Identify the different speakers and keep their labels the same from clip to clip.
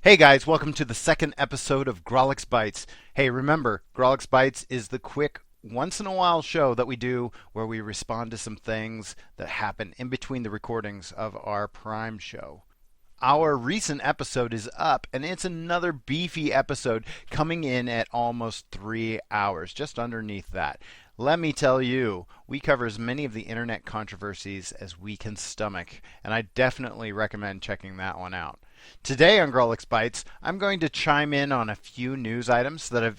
Speaker 1: Hey guys, welcome to the second episode of Grawlix Bytes. Hey, remember, Grawlix Bytes is the quick, once in a while show that we do where we respond to some things that happen in between the recordings of our Prime show. Our recent episode is up, and it's another beefy episode coming in at almost 3 hours, just underneath that. Let me tell you, we cover as many of the internet controversies as we can stomach, and I definitely recommend checking that one out. Today on Grawlix Bytes, I'm going to chime in on a few news items that have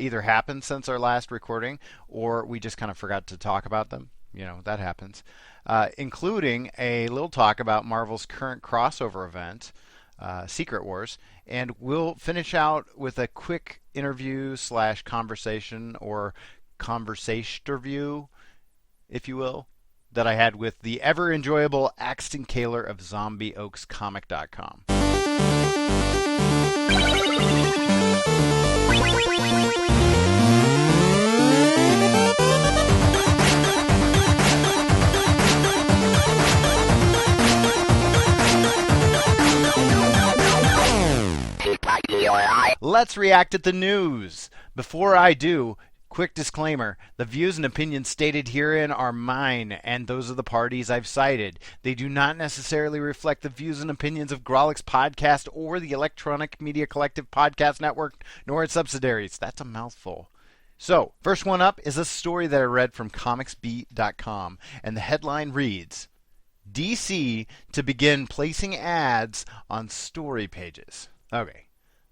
Speaker 1: either happened since our last recording, or we just kind of forgot to talk about them. You know, that happens. Including a little talk about Marvel's current crossover event, Secret Wars, and we'll finish out with a quick interview slash conversation or conversation-view, if you will, that I had with the ever enjoyable Axton Kahler of ZombieOaksComic.com. Let's react at the news. Before I do, quick disclaimer, the views and opinions stated herein are mine and those of the parties I've cited. They do not necessarily reflect the views and opinions of Grawlix Podcast or the Electronic Media Collective Podcast Network, nor its subsidiaries. That's a mouthful. So, first one up is a story that I read from comicsbeat.com, and the headline reads, DC to begin placing ads on story pages. Okay.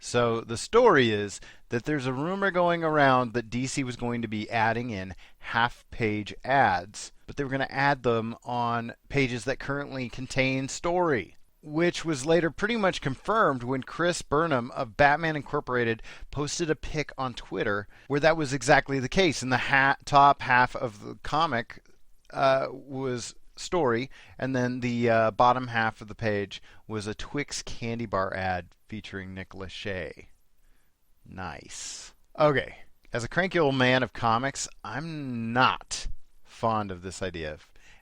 Speaker 1: So the story is that there's a rumor going around that DC was going to be adding in half-page ads, but they were going to add them on pages that currently contain story, which was later pretty much confirmed when Chris Burnham of Batman Incorporated posted a pic on Twitter where that was exactly the case. And the top half of the comic was story, and then the bottom half of the page was a Twix candy bar ad featuring Nick Lachey. Nice. Okay, as a cranky old man of comics, I'm not fond of this idea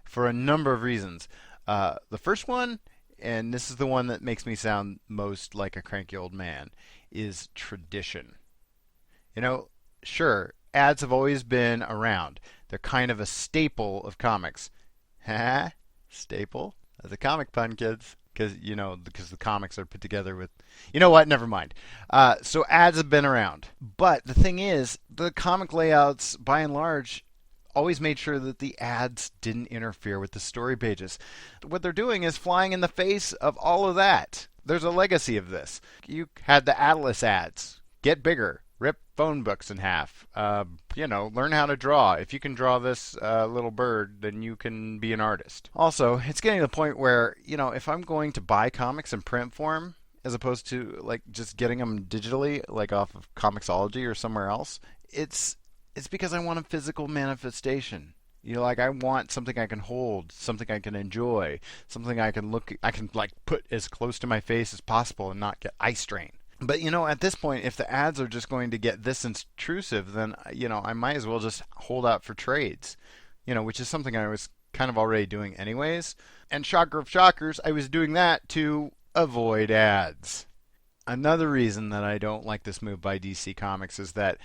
Speaker 1: for a number of reasons. The first one, and this is the one that makes me sound most like a cranky old man, is tradition. You know, sure, ads have always been around. They're kind of a staple of comics. Ha? Staple? That's a comic pun, kids. Because the comics are put together with... You know what? Never mind. So ads have been around. But the thing is, the comic layouts, by and large, always made sure that the ads didn't interfere with the story pages. What they're doing is flying in the face of all of that. There's a legacy of this. You had the Atlas ads. Get bigger. Rip phone books in half. Learn how to draw. If you can draw this little bird, then you can be an artist. Also, it's getting to the point where, if I'm going to buy comics in print form, as opposed to like just getting them digitally, like off of Comixology or somewhere else, it's because I want a physical manifestation. I want something I can hold, something I can enjoy, something I can put as close to my face as possible and not get eye strain. But, at this point, if the ads are just going to get this intrusive, then, I might as well just hold out for trades, which is something I was kind of already doing anyways. And shocker of shockers, I was doing that to avoid ads. Another reason that I don't like this move by DC Comics is that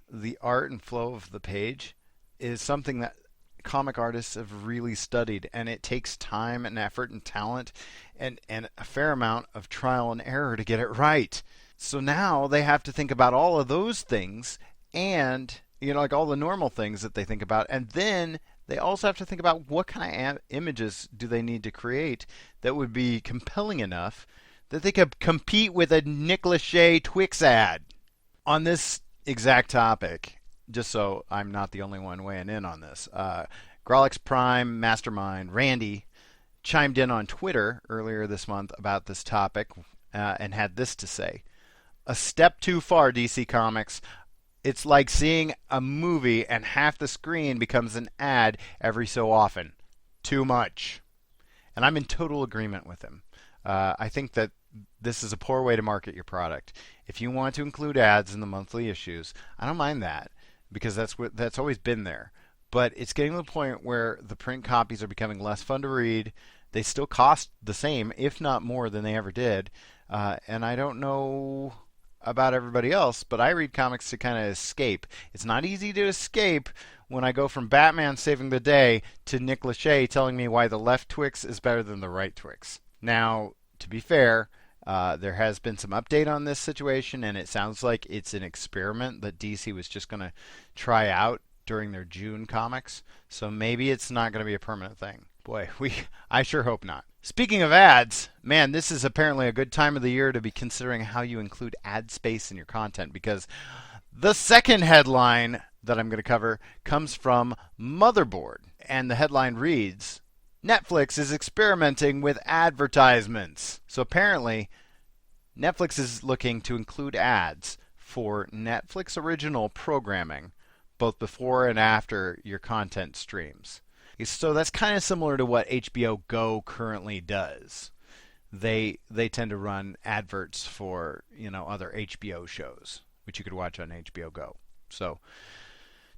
Speaker 1: the art and flow of the page is something that comic artists have really studied, and it takes time and effort and talent and a fair amount of trial and error to get it right. So now they have to think about all of those things and, all the normal things that they think about. And then they also have to think about what kind of images do they need to create that would be compelling enough that they could compete with a Nick Lachey Twix ad. On this exact topic, just so I'm not the only one weighing in on this, Grawlix Prime Mastermind Randy chimed in on Twitter earlier this month about this topic and had this to say. A step too far, DC Comics. It's like seeing a movie and half the screen becomes an ad every so often. Too much. And I'm in total agreement with him. I think that this is a poor way to market your product. If you want to include ads in the monthly issues, I don't mind that because that's always been there. But it's getting to the point where the print copies are becoming less fun to read. they still cost the same, if not more, than they ever did. And I don't know about everybody else, but I read comics to kind of escape. It's not easy to escape when I go from Batman saving the day to Nick Lachey telling me why the left Twix is better than the right Twix. Now, to be fair, there has been some update on this situation, and it sounds like it's an experiment that DC was just going to try out during their June comics. So maybe it's not going to be a permanent thing. Boy, I sure hope not. Speaking of ads, man, this is apparently a good time of the year to be considering how you include ad space in your content, because the second headline that I'm going to cover comes from Motherboard, and the headline reads, Netflix is experimenting with advertisements. So apparently, Netflix is looking to include ads for Netflix original programming, both before and after your content streams. So that's kind of similar to what HBO Go currently does. They tend to run adverts for, other HBO shows, which you could watch on HBO Go. So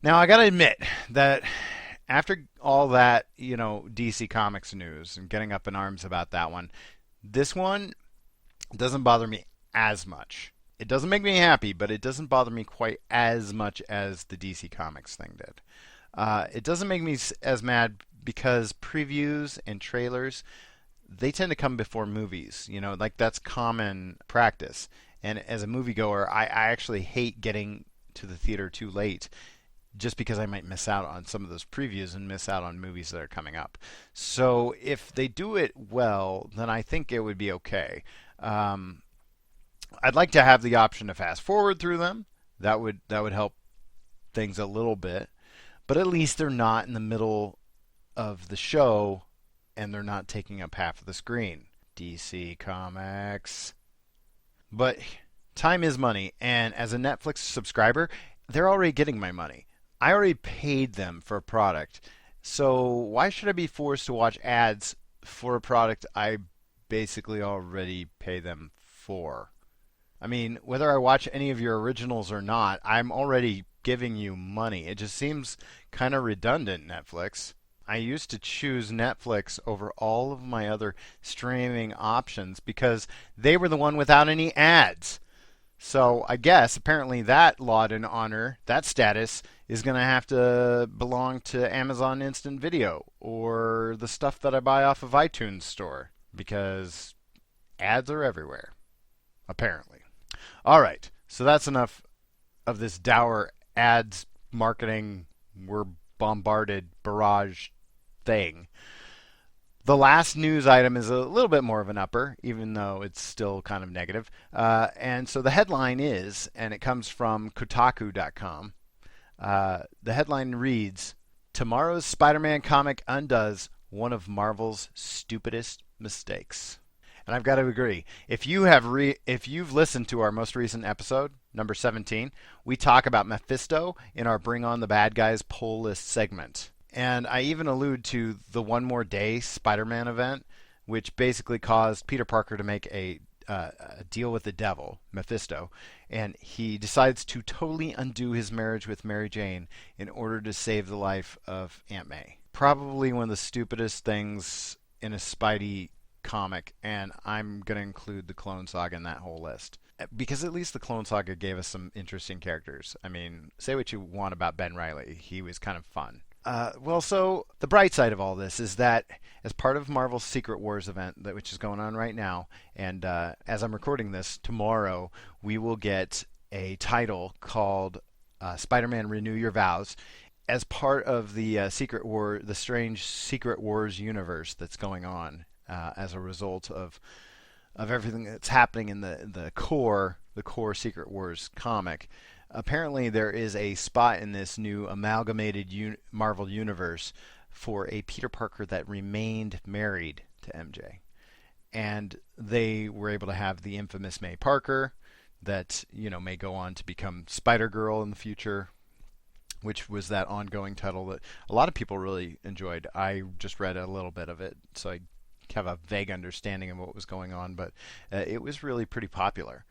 Speaker 1: now I got to admit that after all that, DC Comics news and getting up in arms about that one, this one doesn't bother me as much. It doesn't make me happy, but it doesn't bother me quite as much as the DC Comics thing did. It doesn't make me as mad because previews and trailers, they tend to come before movies. Like that's common practice. And as a moviegoer, I actually hate getting to the theater too late just because I might miss out on some of those previews and miss out on movies that are coming up. So if they do it well, then I think it would be okay. I'd like to have the option to fast forward through them. That would help things a little bit. But at least they're not in the middle of the show and they're not taking up half of the screen. DC Comics. But time is money, and as a Netflix subscriber, they're already getting my money. I already paid them for a product. So why should I be forced to watch ads for a product I basically already pay them for? I mean, whether I watch any of your originals or not, I'm already giving you money. It just seems kind of redundant, Netflix. I used to choose Netflix over all of my other streaming options because they were the one without any ads. So I guess apparently that laud and honor, that status, is going to have to belong to Amazon Instant Video or the stuff that I buy off of iTunes Store, because ads are everywhere, apparently. All right, so that's enough of this dour ads marketing, we're bombarded barrage thing. The last news item is a little bit more of an upper, even though it's still kind of negative. And so the headline is, and it comes from Kotaku.com, the headline reads, Tomorrow's Spider-Man comic undoes one of Marvel's stupidest mistakes. And I've got to agree. If you've listened to our most recent episode, number 17, we talk about Mephisto in our Bring On the Bad Guys poll list segment. And I even allude to the One More Day Spider-Man event, which basically caused Peter Parker to make a deal with the devil, Mephisto, and he decides to totally undo his marriage with Mary Jane in order to save the life of Aunt May. Probably one of the stupidest things in a Spidey comic, and I'm going to include the Clone Saga in that whole list. Because at least the Clone Saga gave us some interesting characters. I mean, say what you want about Ben Reilly. He was kind of fun. So the bright side of all this is that as part of Marvel's Secret Wars event, which is going on right now, and as I'm recording this, tomorrow we will get a title called Spider-Man Renew Your Vows as part of the the strange Secret Wars universe that's going on as a result of everything that's happening in the core Secret Wars comic. Apparently there is a spot in this new amalgamated Marvel universe for a Peter Parker that remained married to MJ. And they were able to have the infamous May Parker that, may go on to become Spider-Girl in the future, which was that ongoing title that a lot of people really enjoyed. I just read a little bit of it, so I have a vague understanding of what was going on, but it was really pretty popular.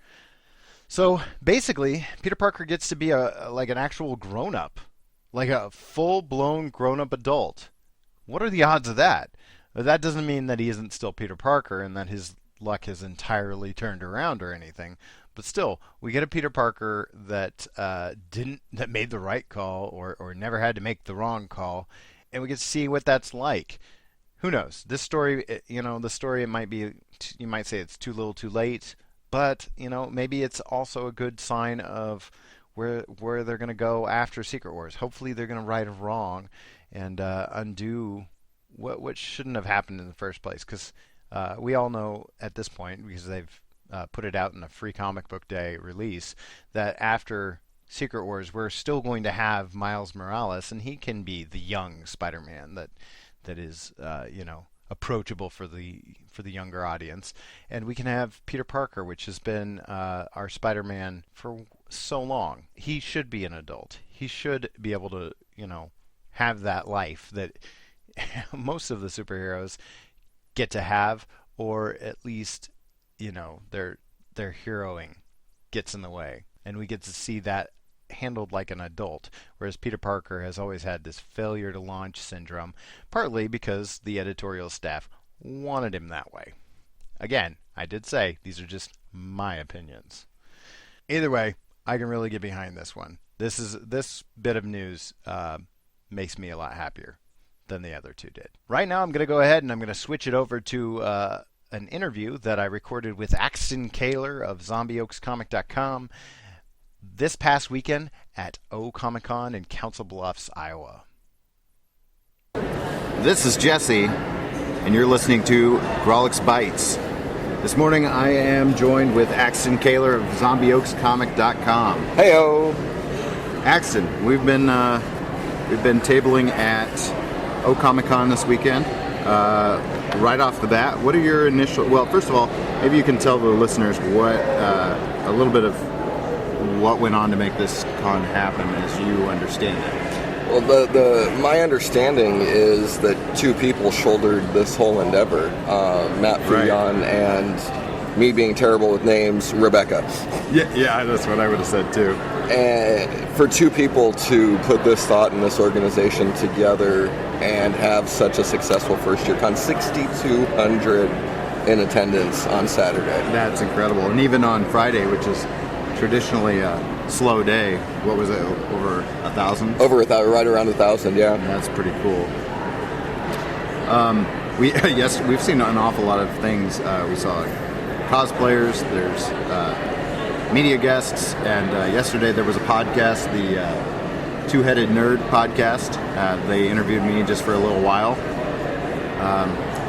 Speaker 1: So basically, Peter Parker gets to be like an actual grown-up, like a full-blown grown-up adult. What are the odds of that? But that doesn't mean that he isn't still Peter Parker and that his luck has entirely turned around or anything. But still, we get a Peter Parker that that made the right call or never had to make the wrong call, and we get to see what that's like. Who knows? This story, the story, it might be, you might say it's too little, too late, but maybe it's also a good sign of where they're going to go after Secret Wars. Hopefully, they're going to right a wrong and undo what shouldn't have happened in the first place. Because we all know at this point, because they've put it out in a free comic book day release, that after Secret Wars, we're still going to have Miles Morales, and he can be the young Spider-Man that is approachable for the younger audience, and we can have Peter Parker, which has been our Spider-Man for so long. He should be an adult. He should be able to have that life that most of the superheroes get to have, or at least their heroing gets in the way, and we get to see that handled like an adult, whereas Peter Parker has always had this failure to launch syndrome, partly because the editorial staff wanted him that way. Again, I did say these are just my opinions. Either way, I can really get behind this one. This bit of news makes me a lot happier than the other two did. Right now, I'm going to go ahead and I'm going to switch it over to an interview that I recorded with Axton Kahler of ZombieOaksComic.com this past weekend at Comic-Con in Council Bluffs, Iowa. This is Jesse, and you're listening to Grawlix Bytes. This morning I am joined with Axton Kahler of ZombieOaksComic.com.
Speaker 2: Heyo!
Speaker 1: Axton, we've been tabling at Comic-Con this weekend. Right off the bat, what are your initial... Well, first of all, maybe you can tell the listeners a little bit of what went on to make this con happen as you understand it.
Speaker 2: Well, my understanding is that two people shouldered this whole endeavor. Matt Fouillon and me being terrible with names, Rebecca.
Speaker 1: Yeah, that's what I would have said too.
Speaker 2: And for two people to put this thought and this organization together and have such a successful first year con, 6,200 in attendance on Saturday.
Speaker 1: That's incredible. And even on Friday, which is traditionally a slow day, what was it, over 1,000?
Speaker 2: Over 1,000, right around 1,000, yeah.
Speaker 1: That's pretty cool. We've seen an awful lot of things. We saw cosplayers, there's media guests, and yesterday there was a podcast, the Two-Headed Nerd podcast. They interviewed me just for a little while.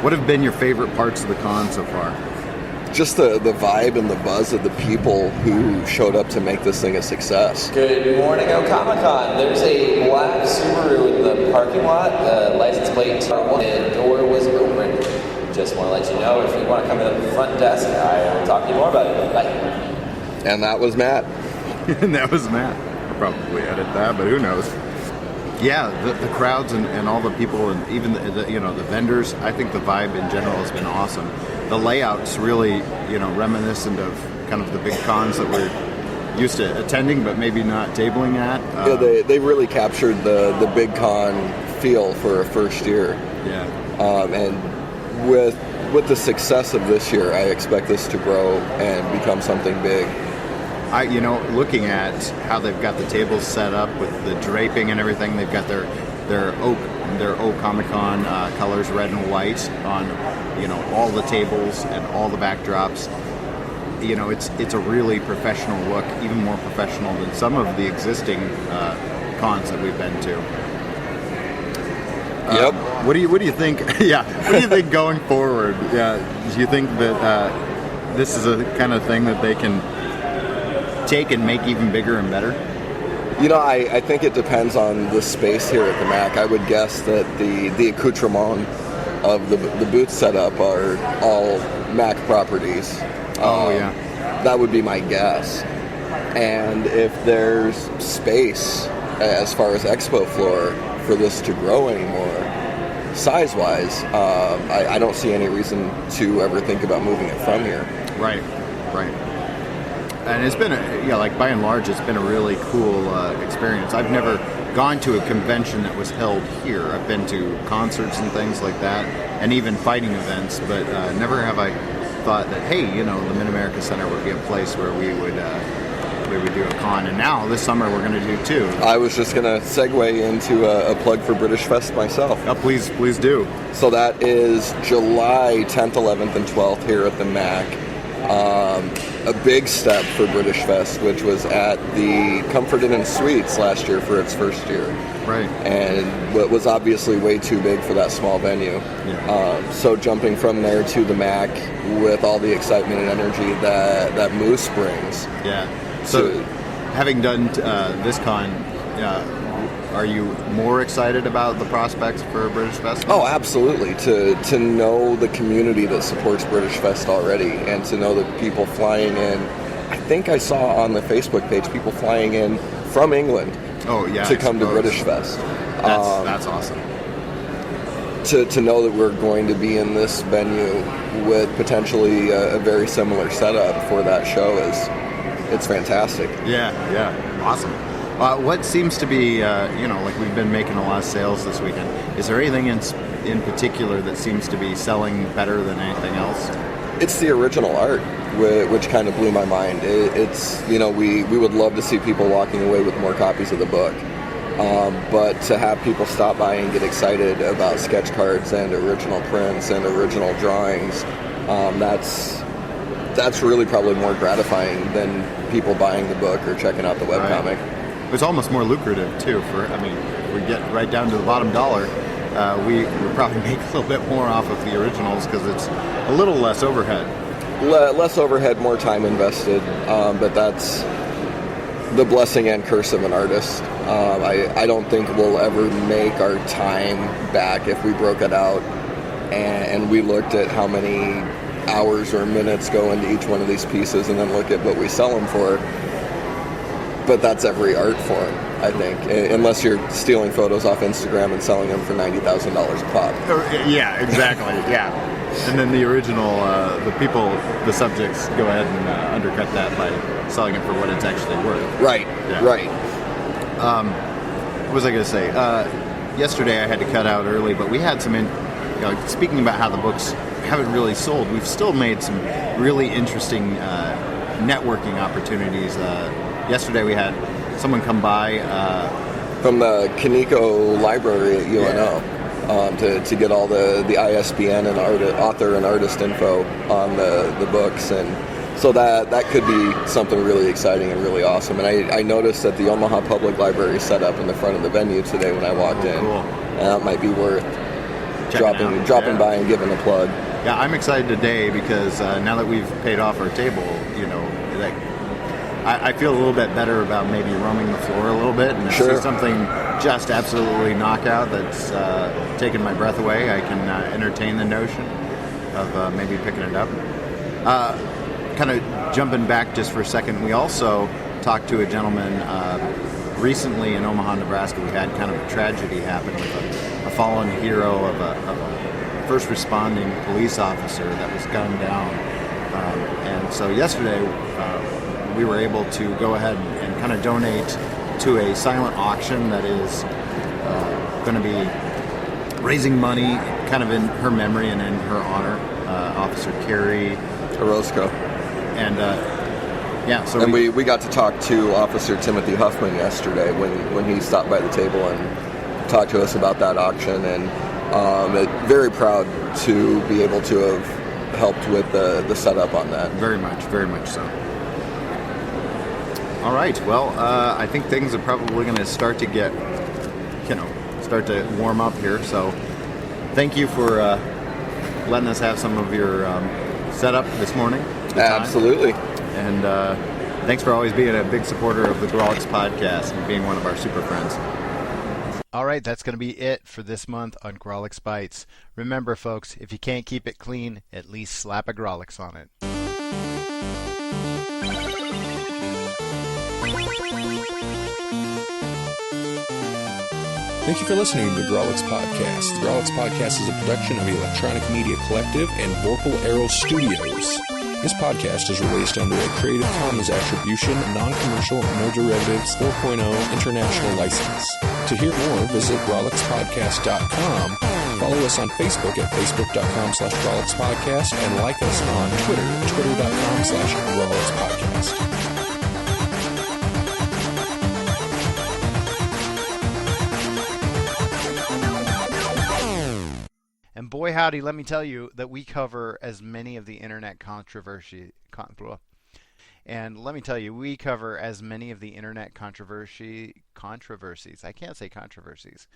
Speaker 1: What have been your favorite parts of the con so far?
Speaker 2: Just the vibe and the buzz of the people who showed up to make this thing a success.
Speaker 3: Good morning, Comic-Con. There's a black Subaru in the parking lot. The license plate, the door was open. Just want to let you know, if you want to come to the front desk, I will talk to you more about it. Bye.
Speaker 2: And that was Matt.
Speaker 1: I'll probably edit that, but who knows? Yeah, the crowds and all the people, and even the vendors. I think the vibe in general has been awesome. The layout's really reminiscent of kind of the big cons that we're used to attending, but maybe not tabling at.
Speaker 2: They really captured the big con feel for a first year.
Speaker 1: Yeah.
Speaker 2: And with the success of this year, I expect this to grow and become something big.
Speaker 1: Looking at how they've got the tables set up with the draping and everything, they've got their oak Comic-Con colors, red and white, on all the tables and all the backdrops. It's a really professional look, even more professional than some of the existing cons that we've been to.
Speaker 2: Yep.
Speaker 1: What do you think? Yeah. What do you think going forward? Yeah. Do you think that this is a kind of thing that they can take and make even bigger and better?
Speaker 2: I think it depends on the space here at the MAC. I would guess that the accoutrement of the booth setup are all MAC properties.
Speaker 1: Yeah.
Speaker 2: That would be my guess. And if there's space as far as expo floor for this to grow anymore, size-wise, I don't see any reason to ever think about moving it from here.
Speaker 1: Right. And it's been by and large, it's been a really cool experience. I've never
Speaker 4: gone to a convention that was held here. I've been to concerts and things like that, and even fighting events, but never have I thought that, hey, the Mid-America Center would be a place where we would do a con. And now, this summer, we're going to do two.
Speaker 2: I was just going to segue into a plug for BritishFest myself.
Speaker 4: Oh, please do.
Speaker 2: So that is July 10th, 11th, and 12th here at the MAC. A big step for BritishFest, which was at the Comfort Inn and Suites last year for its first year.
Speaker 4: Right.
Speaker 2: And what was obviously way too big for that small venue.
Speaker 4: Yeah.
Speaker 2: So jumping from there to the MAC with all the excitement and energy that Moose brings.
Speaker 4: Yeah. So, having done this con, are you more excited about the prospects for BritishFest?
Speaker 2: Oh, absolutely. To know the community that supports BritishFest already, and to know the people flying in. I think I saw on the Facebook page people flying in from England.
Speaker 4: Oh, yeah,
Speaker 2: to come to BritishFest.
Speaker 4: That's awesome.
Speaker 2: To know that we're going to be in this venue with potentially a very similar setup for that show it's fantastic.
Speaker 4: Yeah, awesome. What seems to be, like we've been making a lot of sales this weekend. Is there anything in particular that seems to be selling better than anything else?
Speaker 2: It's the original art, which kind of blew my mind. It's we would love to see people walking away with more copies of the book. But to have people stop by and get excited about sketch cards and original prints and original drawings, that's really probably more gratifying than people buying the book or checking out the webcomic.
Speaker 4: Right. It's almost more lucrative too. If we get right down to the bottom dollar, we probably make a little bit more off of the originals because it's a little less overhead.
Speaker 2: Less overhead, more time invested, but that's the blessing and curse of an artist. I don't think we'll ever make our time back if we broke it out and we looked at how many hours or minutes go into each one of these pieces and then look at what we sell them for. But that's every art form, I think, unless you're stealing photos off Instagram and selling them for $90,000 a pop.
Speaker 4: Yeah, exactly, yeah. And then the original, the subjects go ahead and undercut that by selling it for what it's actually worth.
Speaker 2: Right,
Speaker 4: yeah.
Speaker 2: Right.
Speaker 4: What was I going to say? Yesterday I had to cut out early, but we had some, speaking about how the books haven't really sold, we've still made some really interesting networking opportunities. Yesterday we had someone come by
Speaker 2: from the Kaneko library at UNO to get all the ISBN and author and artist info on the books, and so that could be something really exciting and really awesome. And I noticed that the Omaha Public Library set up in the front of the venue today when I walked in.
Speaker 4: Cool.
Speaker 2: And that might be worth dropping by and giving a plug.
Speaker 4: Yeah, I'm excited today because now that we've paid off our table, I feel a little bit better about maybe roaming the floor a little bit, and if there's something just absolutely knockout that's taken my breath away, I can entertain the notion of maybe picking it up. Kind of jumping back just for a second, we also talked to a gentleman recently in Omaha, Nebraska. We had kind of a tragedy happen with a fallen hero of a first responding police officer that was gunned down. And so yesterday we were able to go ahead and kind of donate to a silent auction that is going to be raising money kind of in her memory and in her honor. Officer Carrie
Speaker 2: Orozco.
Speaker 4: And
Speaker 2: so we got to talk to Officer Timothy Huffman yesterday when he stopped by the table and talked to us about that auction, and very proud to be able to have helped with the setup on that.
Speaker 4: Very much so. All right, well, I think things are probably going to start to get, start to warm up here. So thank you for letting us have some of your setup this morning.
Speaker 2: Absolutely.
Speaker 4: And thanks for always being a big supporter of the Grawlix podcast and being one of our super friends.
Speaker 1: All right, that's going to be it for this month on Grawlix Bytes. Remember, folks, if you can't keep it clean, at least slap a Grawlix on it.
Speaker 5: Thank you for listening to the Grawlix Podcast. The Grawlix Podcast is a production of Electronic Media Collective and Vorpal Arrow Studios. This podcast is released under a Creative Commons Attribution, Non-Commercial, No Derivatives 4.0 International License. To hear more, visit grawlixpodcast.com. Follow us on Facebook at facebook.com/grawlixpodcast and like us on Twitter, twitter.com/grawlixpodcast.
Speaker 1: And boy howdy, let me tell you that we cover as many of the internet controversies. I can't say controversies.